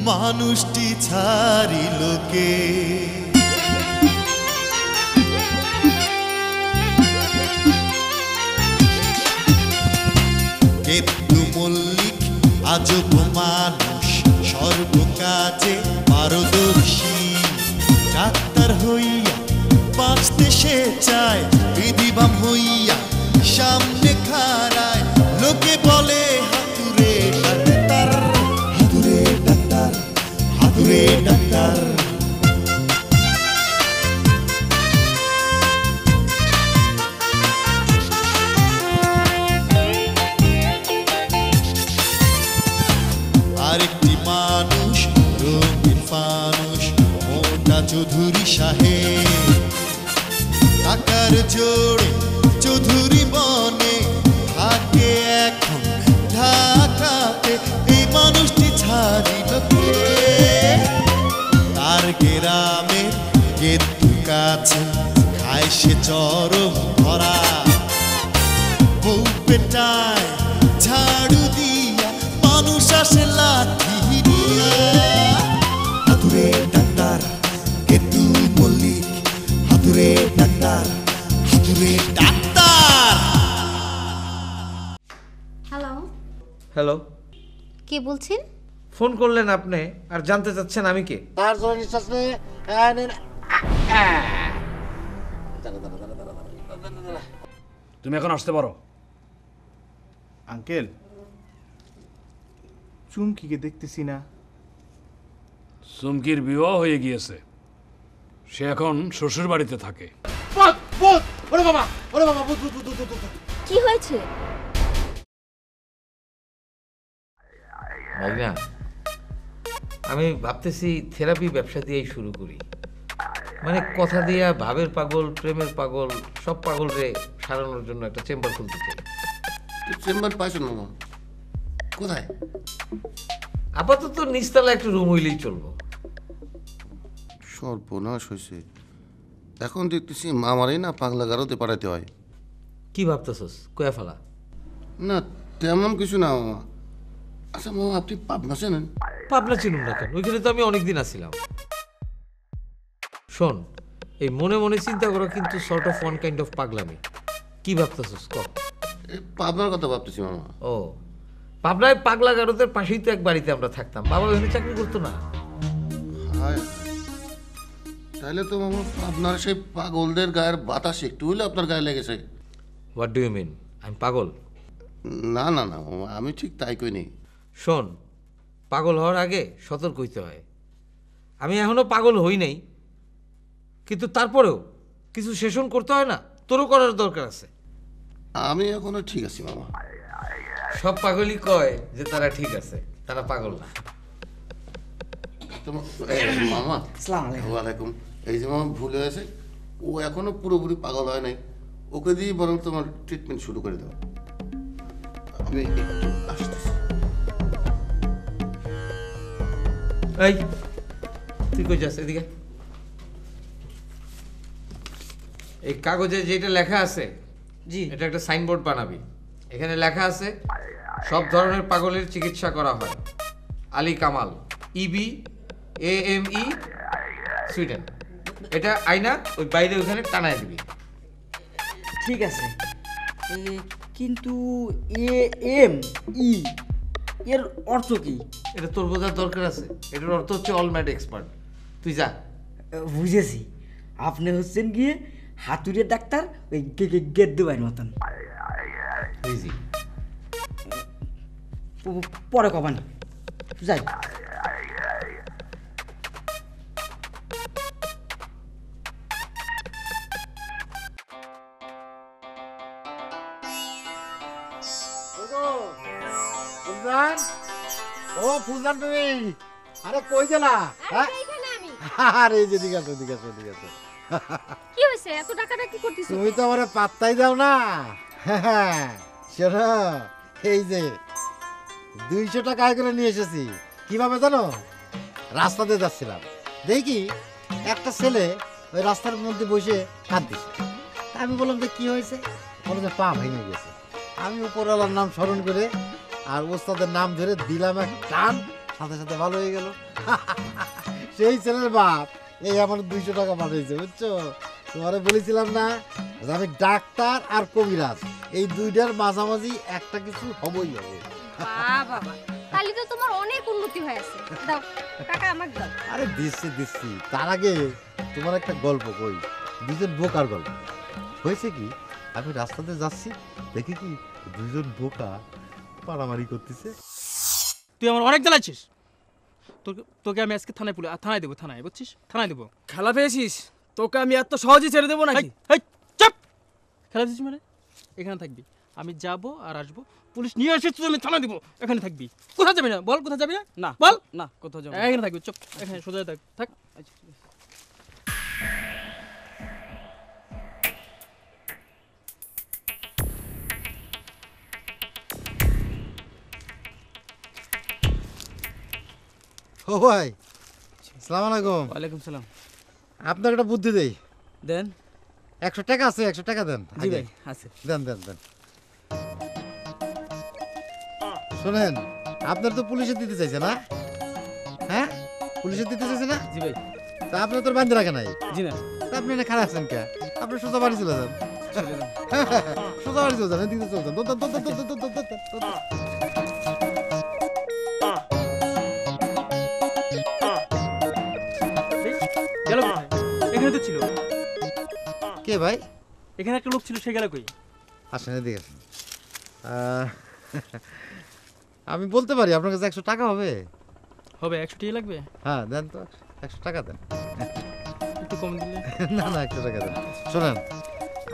মানুষটি ছাড়িল কে কেতু মল্লিক আজব মানুষ সর্বকাজে পারদর্শী ডাক্তার হইয়া বাঁচতে সে চায় বিধিবাম হইয়া সামনে খাড়ায় লোকে বলে হাতুরে ডাক্তার হাতুরে ডাক্তার হাতুরে ডাক্তার আরেকটি মানুষ রঙিন ফানুষ মোটা চৌধুরী সাহেব টাকার জোরে চৌধুরী বনে থাকে এখন ঢাকাতে এই মানুষটি ছাড়িল কে তার গ্রামের গেতু কাছে খায় সে চরম ধরা বউ পেটায় ঝাড়ু দিয়া মানুষ আসে লাঠি দিয়া হাতুরে ডাক্তার গেতু মল্লিক হাতুরে ডাক্তার হাতুরে ডাক্তার হ্যালো হ্যালো কে বলছেন ফোন করলেন আপনি আর জানতে চাচ্ছেন আমি কে তার জন্য নিঃশ্বাস নিয়ে তুমি এখন আসতে পারো। আঙ্কেল চুমকিকে দেখতেছি না। চুমকির বিবাহ হয়ে গিয়েছে, সে এখন শ্বশুর বাড়িতে থাকে। কি হয়েছে না আমি ভাবতেছি থেরাপি ব্যবসা দিয়েই শুরু করি, মানে কথা দিয়া ভাবের পাগল প্রেমের পাগল সব পাগল রে সারানোর জন্য একটা চেম্বার খুলতে চাই। চেম্বার পাইছো না কোথায়? আপাতত নিচতলা একটা রুম হইলেই চলবো। সর্বনাশ হয়েছে, এখন দেখতেছি মামারই না পাগলা গারোতে পাঠাতে হয়। কি ভাবতেছস কয়া ফেলা? না তেমন কিছু না মামা। আচ্ছা মামা আপনি পাবনা চেনেন? পাবনা চিনুন না কেন, ওইখানে তো আমি অনেকদিন আসছিলাম। শোন, এই মনে মনে চিন্তা করা কিন্তু sort of one kind of পাগলামি। কি ভাবতেছস ক? পাবনার কথা ভাবতেছি মামা। ও পাবনায় পাগলা গারদের পাশেই তো এক বাড়িতে আমরা থাকতাম, বাবা ওখানে চাকরি করতো না? হায়, তাহলে তো মামা আপনার সেই পাগলদের গায়ের বাতাস একটু হলে আপনার গায়ে লেগেছে। What do you mean? আমি পাগল? না না না মামা, আমি ঠিক তাই কইনি। শোন, পাগল হওয়ার আগে সতর্ক হইতে হয়। আমি এখনো পাগল হই নাই, কিন্তু তারপরেও কিছু সেশন করতে হয় না? তোরও করার দরকার আছে। আমি এখনো ঠিক আছি মামা। সব পাগলই কয় যে তারা ঠিক আছে, তারা পাগল না। মামা ওয়ালাইকুম। এই যে মামা ভুল হয়েছে, ও এখনো পুরোপুরি পাগল হয় নাই, ওকে দিয়ে বরং তোমার ট্রিটমেন্ট শুরু করে দাও। আমি একটু আসতেছি। এই তুই কই যাস? এদিকে। এই কাগজে যেটা লেখা আছে, জি এটা একটা সাইনবোর্ড বানাবি। এখানে লেখা আছে সব ধরনের পাগলের চিকিৎসা করা হয়। আলী কামাল, ইবি AME, সুইডেন। এটা আয়না ওই বাইরে ওখানে টানায় দিবি। ঠিক আছে, কিন্তু AME এর অর্থ কি? এটা তোর বোঝার দরকার আছে? এটার অর্থ হচ্ছে অল ম্যাড এক্সপার্ট। তুই যা। বুঝেছি, আপনি হচ্ছেন গিয়ে হাতুড়ে ডাক্তার, ওই গেদ্দু ভাইয়ের মতন। ইজি। পরে কবান যাই। ও ফুলদান তুমি, আরে কই গেলা? আরে এই যে দিকে আসো, দিকে আসো, দিকে আসো। কি হয়েছে এত ডাকাডাকি করতেছো? তুমি তো আমার পাত্তাই দাও না। শোনো, এই যে 200 টাকা আয় করে নিয়ে এসেছি। কিভাবে জানো? রাস্তাতে যাচ্ছিলাম, দেখি একটা ছেলে ওই রাস্তার মধ্যে বসে কাঁদতেছে। আমি বললাম যে কি হয়েছে? বলে যে পা ভেঙে গেছে। আমি উপরওয়ালার নাম স্মরণ করে আর ওস্তাদের নাম ধরে দিলাম এক টান, সাথে সাথে ভালো হয়ে গেল। সেই ছেলের বাপ এই আমার 200 টাকা পাঠিয়েছে, বুঝছো? তোমারে বলেছিলাম না যে আমি ডাক্তার আর কবিরাজ, এই দুইটার মাঝামাঝি একটা কিছু হবই হবে। বাবা তাহলে তো তোমার অনেক উন্নতি হয়েছে। দাও টাকা আমাকে দাও। আরে দিচ্ছি। তার আগে তোমার একটা গল্প কই, দুজন বোকার গল্প। হয়েছে কি, আমি রাস্তাতে যাচ্ছি, দেখি কি দুজন বোকা মারামারি করতেছে। তুই আমার অনেক জ্বালাচ্ছিস। তোকে আমি আজকে থানায় দেবো, থানায়, বুঝছিস? থানায় দেবো। খেলা পেয়েছিস, তোকে আমি এত সহজে ছেড়ে দেবো নাকি? চুপ! খেলা দিচ্ছিস মানে? এখানে থাকবি, আমি যাব আর আসবো, পুলিশ নিয়ে আসিস তুই, আমি থানায় দেবো। এখানে থাকবি। কোথায় যাবি না? বল কোথায় যাবি না? না বল না, কোথাও যাবো? এখানে থাকবি, চুপ, এখানে সোজা থাক। আচ্ছা, ঠিক আছে। ও ভাই, আসসালামু আলাইকুম। ওয়ালাইকুম সালাম। আপনার একটা বুদ্ধি দেই। দেন। 100 টাকা আছে, 100 টাকা দেন। জি ভাই আছে। দেন। শোনেন, আপনার তো পুলিশে দিতে চাইছে না? হ্যাঁ, পুলিশে দিতে চাইছে না? জি ভাই। তা আপনি তোর বান্ধে রাখে নাই? জি না। তা আপনি এনে খারাপ আছেন কে? আপনি সোজা বাড়ি চলে যান। চলে যান। সোজা বাড়ি চলে যান, এদিকে চলে যান। গেল কোথায়? এখানে তো ছিল। কে ভাই? এখানে একটা লোক ছিল, সে গেল কই? আসেন এদিকে আসেন। আমি বলতে পারি আপনার কাছে 100 টাকা হবে? হবে। 100 টাকা লাগবে? হ্যাঁ দেন তো, 100 টাকা দেন। একটু কম দিলে। না 100 টাকা দেন। শোনেন,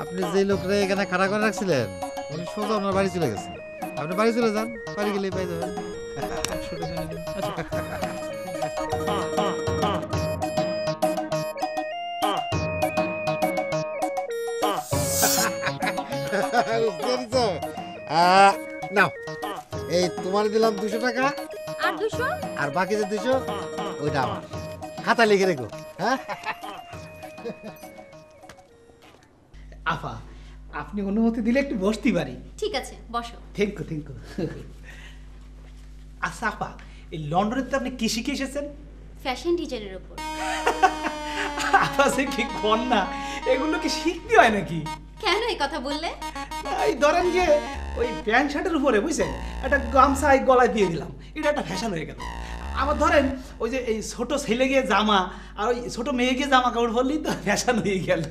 আপনি যে লোকরা এখানে খাড়া করে রাখছিলেন, উনি সোজা আপনার বাড়ি চলে গেছে। আপনি বাড়ি চলে যান, বাড়ি গেলেই পাই যাবেন। 100 টাকা নিয়ে যান। আচ্ছা। বুঝতে পেরেছো? নাও, এই তোমার দিলাম 200 টাকা, আর 200? আর বাকি যে 200 ওইটা আমার। খাতা লিখে রেখো। হ্যাঁ, আপা, আপনি অনুমতি দিলে একটু বসতে পারি? ঠিক আছে, বসো। Thank you. আচ্ছা আপা, এই লন্ডনে তো আপনি কি শিখে এসেছেন? ফ্যাশন ডিজাইনের উপর। আপা সে কি কর না, এগুলো কি শিখতে হয় নাকি? কেন এই কথা বললে? এই ধরেন যে ওই প্যান্ট শার্টের উপরে বুঝছেন একটা গামছা এই গলায় দিয়ে দিলাম, এটা একটা ফ্যাশন হয়ে গেল। আবার ধরেন ওই যে এই ছোট ছেলে গিয়ে জামা আর ওই ছোট মেয়ে গিয়ে জামা কাপড় পরলেই তো ফ্যাশন হয়ে গেল।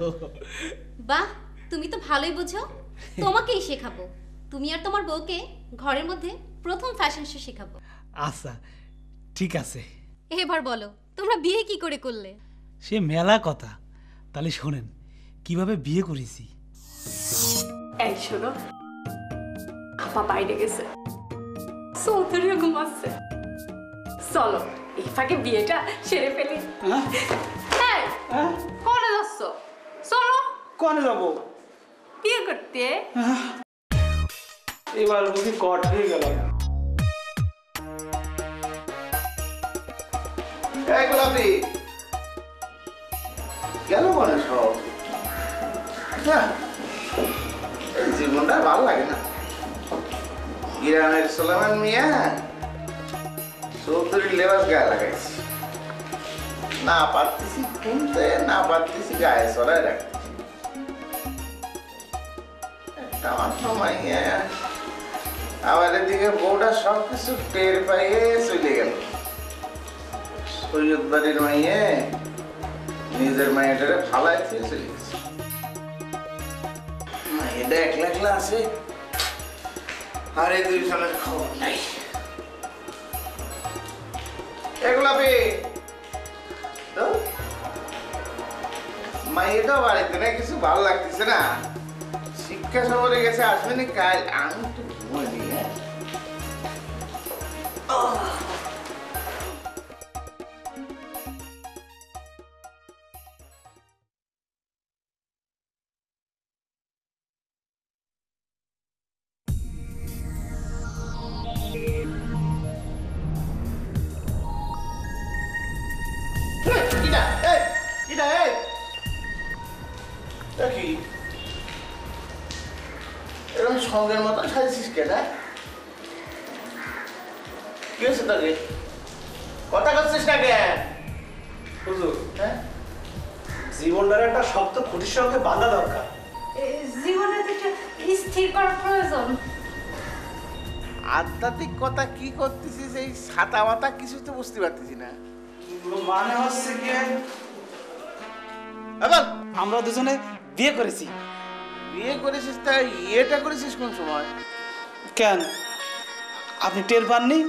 বাহ, তুমি তো ভালোই বুঝো। তোমাকেই শেখাবো। তুমি আর তোমার বউকে ঘরের মধ্যে প্রথম ফ্যাশন শো শেখাবো। আচ্ছা ঠিক আছে। এবার বলো, তোমরা বিয়ে কি করে করলে? সে মেলা কথা, তাহলে শোনেন কিভাবে বিয়ে করেছি। এই শোনো, আপা বাইরে গেছে, চৌধুরীও ঘুমাচ্ছে। চলো এই ফাঁকে বিয়েটা সেরে ফেলি। এই, কোনে যাচ্ছ? চলো। কোনে যাবো? বিয়ে করতে। এবার বুঝি কট হয়ে গেল। গোলাপি গেল মনে সব, এই জীবনটা ভালো লাগে না। গ্রামের সোলামান মিয়া চৌধুরীর লেবাস গায়ে লাগাইছি, না পারতেছি শুনতে, না পারতেছি গায়ে চড়ায় রাখতে। একটা মাত্র মাইয়া, আবার এদিকে বউটা সবকিছু টের পাইয়ে চলে গেল। সৈয়দ বাড়ির মাইয়ে নিজের মাইয়াটারে ফালাই দিয়ে চলে গেছে। মাইয়াটা একলা একলা আছে, আর এই 2 সালের খবর নাই। এগুলা তো মাইয়াটা বাড়িতে না, কিছু ভালো লাগতেছে না। শিক্ষা সফরে গেছে, আসবে না কাল। আমি তো ঘুমাইনি। এরকম সঙ্গের মতো সাজেছিস কেন? কি হয়েছে তাকে? কথা করছিস না কেন? হুজুর, জীবনটার একটা শক্ত খুঁটির সঙ্গে বাঁধা দরকার। জীবনে তো একটা স্থির করা প্রয়োজন। আধ্যাত্মিক কথা কি করতেছিস? এই ছাতা মাতা কিছু তো বুঝতে পারতেছি না। মানে হচ্ছে কি, এবার আমরা দুজনে বিয়ে করেছি। বিয়ে করেছিস? তাই ইয়েটা করেছিস কোন সময়? কেন, আপনি টের পাননি?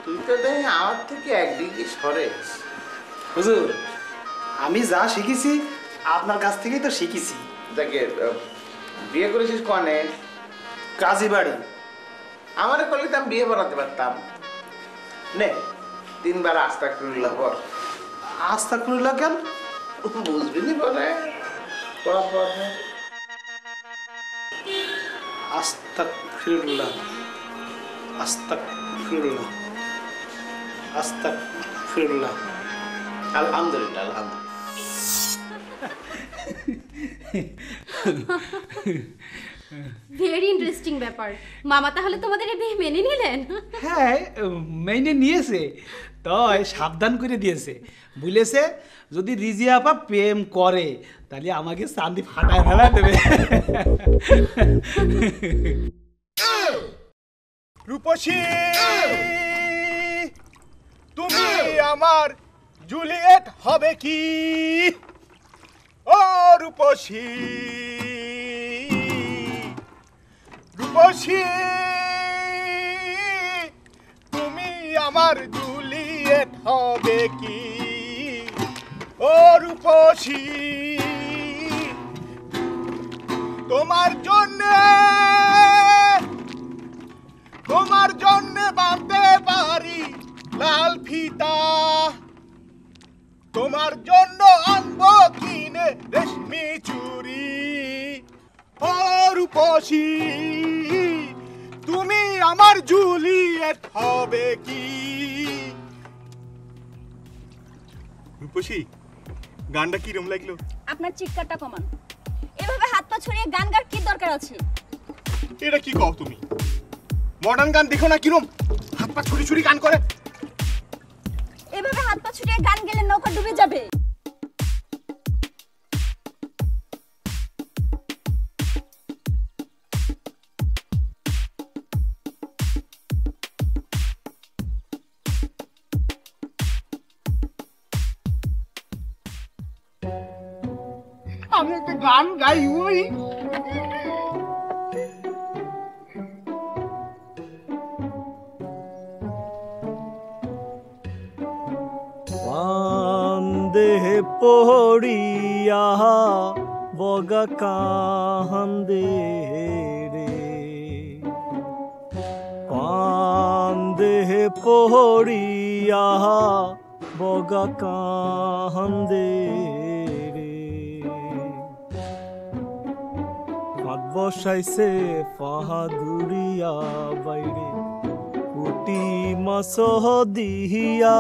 তুই তো দেখি আমার থেকে একদিকে সরেস। হুজুর, আমি যা শিখেছি আপনার কাছ থেকেই তো শিখেছি। দেখে বিয়ে করেছিস কনে? কাজী বাড়ি। আমারে করলে তো আমি বিয়ে বানাতে পারতাম। নে 3 বার আস্তাগফিরুল্লাহ পর। আস্তাগফিরুল্লাহ কেন? বুঝবি নি বলে পর। আস্তাগফিরুল্লাহ, আস্তাগফিরুল্লাহ, আস্তাগফিরুল্লাহ। আলহামদুলিল্লাহ, আলহামদুলিল্লাহ। ভেরি ইন্টারেস্টিং ব্যাপার। মামা তাহলে তোমাদের এই বিয়ে মেনে নিলেন? হ্যাঁ, মেনে নিয়েছে, তাই সাবধান করে দিয়েছে। বলেছে যদি রিজিয়া আপা প্রেম করে তাহলে আমাকে চাঁদি ফাটায় ফেলা দেবে। রূপসী, তুমি আমার জুলিয়েট হবে কি? ও রূপসী, রূপসী, তুমি আমার জুলিয়েট হবে কি? ও রূপসী, তোমার জন্যে বাঁধতে পারি লাল ফিতা, তোমার জন্য আনবো কিনে রেশমি চুড়ি। ও রূপসী, তুমি আমার জুলিয়েট হবে কি? রূপসী, গানটা কিরম লাগলো? আপনার চিৎকারটা কমান। এভাবে হাত পা ছড়িয়ে গান গার কি দরকার আছে? এটা কি কও তুমি? মডার্ন গান দেখো না কিরম হাত পা ছুরি ছুরি গান করে? এভাবে হাত পা ছড়িয়ে গান গেলে নৌকা ডুবে যাবে। আমি একটা গান গাই ওই বান্দে পড়িয়া বগা কান্দে রে, কান্দে পড়িয়া বগা কান্দে রে, হাত বসাইছে ফাহাদুরিয়া বাইরে পুটি মাছ দিহিয়া,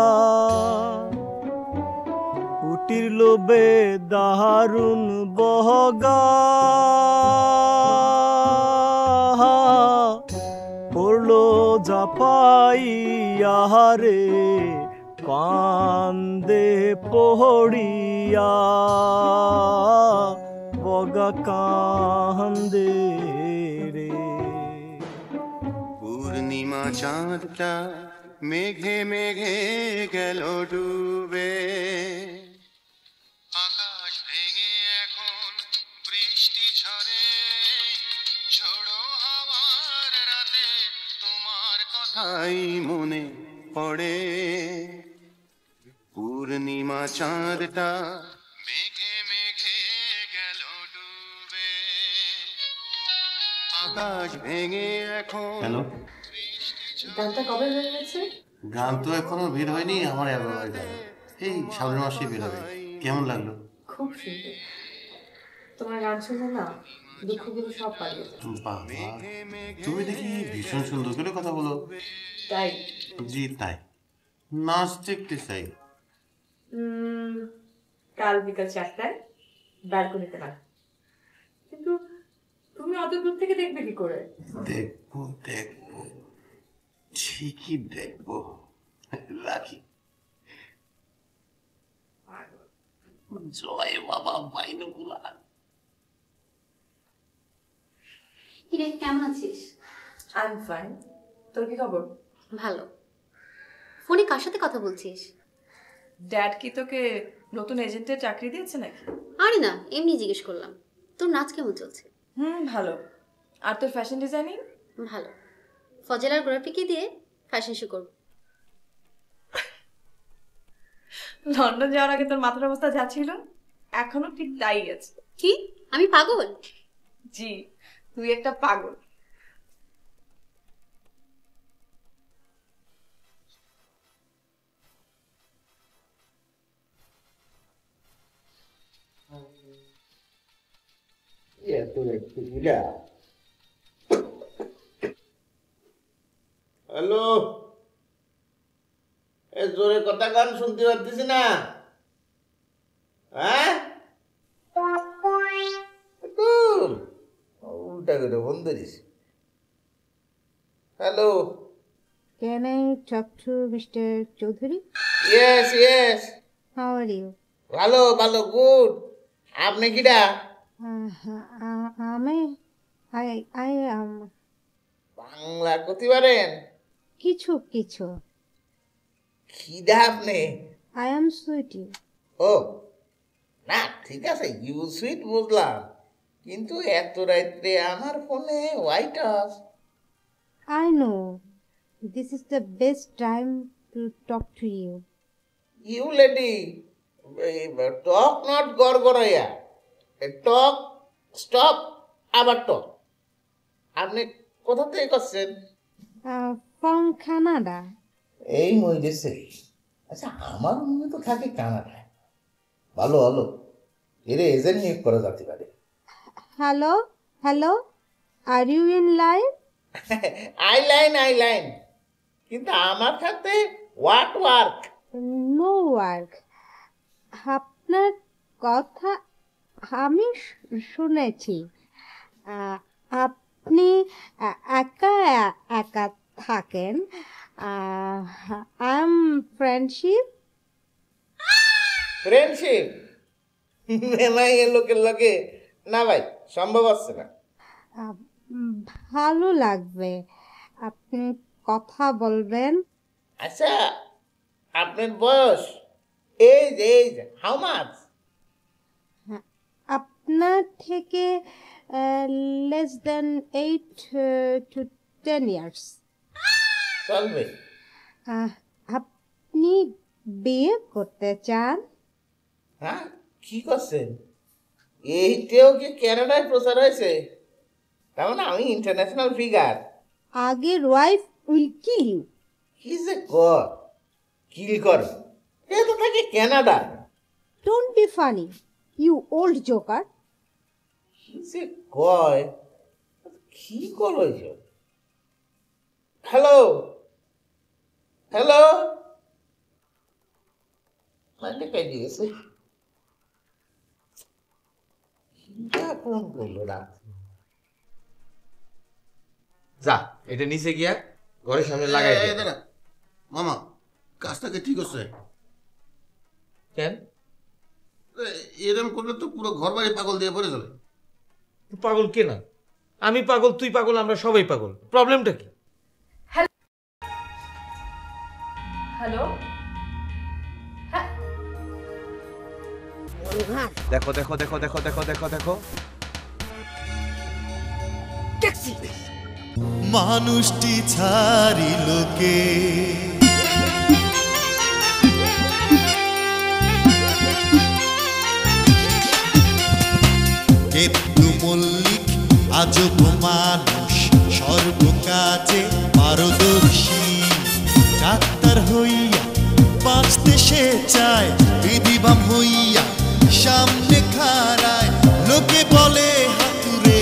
পুটির লোবে দারুণ বহগা পড়লো জাপাইয়া রে, কান্দে পড়িয়া বগা কান্দে রে। পূর্ণিমা চাঁদটা মেঘে মেঘে গেল ডুবে, আকাশ ভেঙে এখন বৃষ্টি ঝরে, ঝোড়ো হাওয়ার রাতে তোমার কথাই মনে পড়ে। পূর্ণিমা চাঁদটা মেঘে মেঘে গেল ডুবে, আকাশ ভেঙে এখন। হ্যালো, গানটা কবে বের হয়েছে? গান তো এখনো বের হয়নি, আমার অ্যালবামের গান এই সামনের মাসে বের হবে। কেমন লাগলো? খুব সুন্দর। তোমার গান শুনে না দুঃখগুলো সব পালিয়ে যায়। বাবা, তুমি দেখি ভীষণ সুন্দর করে কথা বলো। তাই? জি তাই। নাচ দেখতে চাই। কাল বিকাল 4টায় ব্যালকনিতে না, কিন্তু তুমি অত দূর থেকে দেখবে কি করে? দেখবো ঠিকই দেখবো। রাখি। জয় বাবা বাইনকুলা। কিরে কেমন আছিস? I am fine. তোর কি খবর? ভালো। ফোনে কার সাথে কথা বলছিস? ড্যাড কি তোকে নতুন এজেন্টের চাকরি দিয়েছে নাকি? আরে না, এমনি জিজ্ঞেস করলাম। তোর নাচ কেমন চলছে? ভালো। আর তোর ফ্যাশন ডিজাইনিং? ভালো। ফজলার গ্রাফিকে দিয়ে ফ্যাশন শো করব। লন্ডন যাওয়ার আগে তোর মাথার অবস্থা যা ছিল এখনো ঠিক তাই আছে। কি আমি পাগল? জি, তুই একটা পাগল। হ্যালো, এ জোরে কথা গান শুনতে পারতেছি না। হ্যাঁ, উল্টা করে ফোন ধরিস। Hello, Can I talk to Mr. Chaudhary? Yes yes. How are you? ভালো ভালো, গুড। আপনি কিডা? I am বাংলা কতি পারেন? কিছু কিছু। খিদা আপনি? I am sweetie. ও না, ঠিক আছে, ইউ সুইট বুঝলাম, কিন্তু এত রাত্রে আমার ফোনে white house. I know. This is the best time to talk to you. You lady, talk not গড়গড়াইয়া, টক স্টপ আবার টক। আপনি কোথা থেকে করছেন? From Canada. এই মইদেশে? আচ্ছা, আমার মনে তো থাকে কানাডায়। ভালো ভালো, এর এজেন্ট নিয়োগ করা যেতে পারে। Hello? Hello? Are you in line? I line, কিন্তু আমার সাথে হোয়াট ওয়ার্ক? No work. আপনার কথা আমি শুনেছি। আপনি একা একা থাকেন। I am friendship. ফ্রেন্ডশিপ লোকের লোকে না ভাই, সম্ভব হচ্ছে না। ভালো লাগবে, আপনি কথা বলবেন। আচ্ছা, আপনার বয়স এজ হাউ মাচ? আপনার থেকে less than 8 to 10 years. চলবে। আপনি বিয়ে করতে চান? হ্যাঁ, কি করছেন? এইটাও কি কানাডায় প্রচার হয়েছে? তার মানে আমি ইন্টারন্যাশনাল ফিগার। আগের ওয়াইফ উইল কিল ইউ। কি যে কর, কিল কর, এ তো থাকে Canada. Don't be funny, you old joker. কি যে কয়, কি করো? হ্যালো হ্যালো, মানে পেয়ে গেছে। ফোন করলো না। যা, এটা নিচে গিয়া ঘরের সামনে লাগাই দে। মামা, কাজটাকে ঠিক আছে কেন? এরকম করলে তো পুরো ঘর বাড়ি পাগল দিয়ে পড়ে যাবে। পাগল কে না? আমি পাগল, তুই পাগল, আমরা সবাই পাগল। প্রবলেমটা কি? হ্যালো, দেখো দেখো দেখো দেখো দেখো দেখো দেখো, ট্যাক্সি। মানুষটি ছাড়িল কে, কেতু মল্লিক আজব মানুষ, সর্বকাজে পারদর্শী। ডাক্তার হইয়া বাঁচতে সে চায়, বিধিবাম হইয়া সামনে খাড়ায়, লোকে বলে হাতুরে।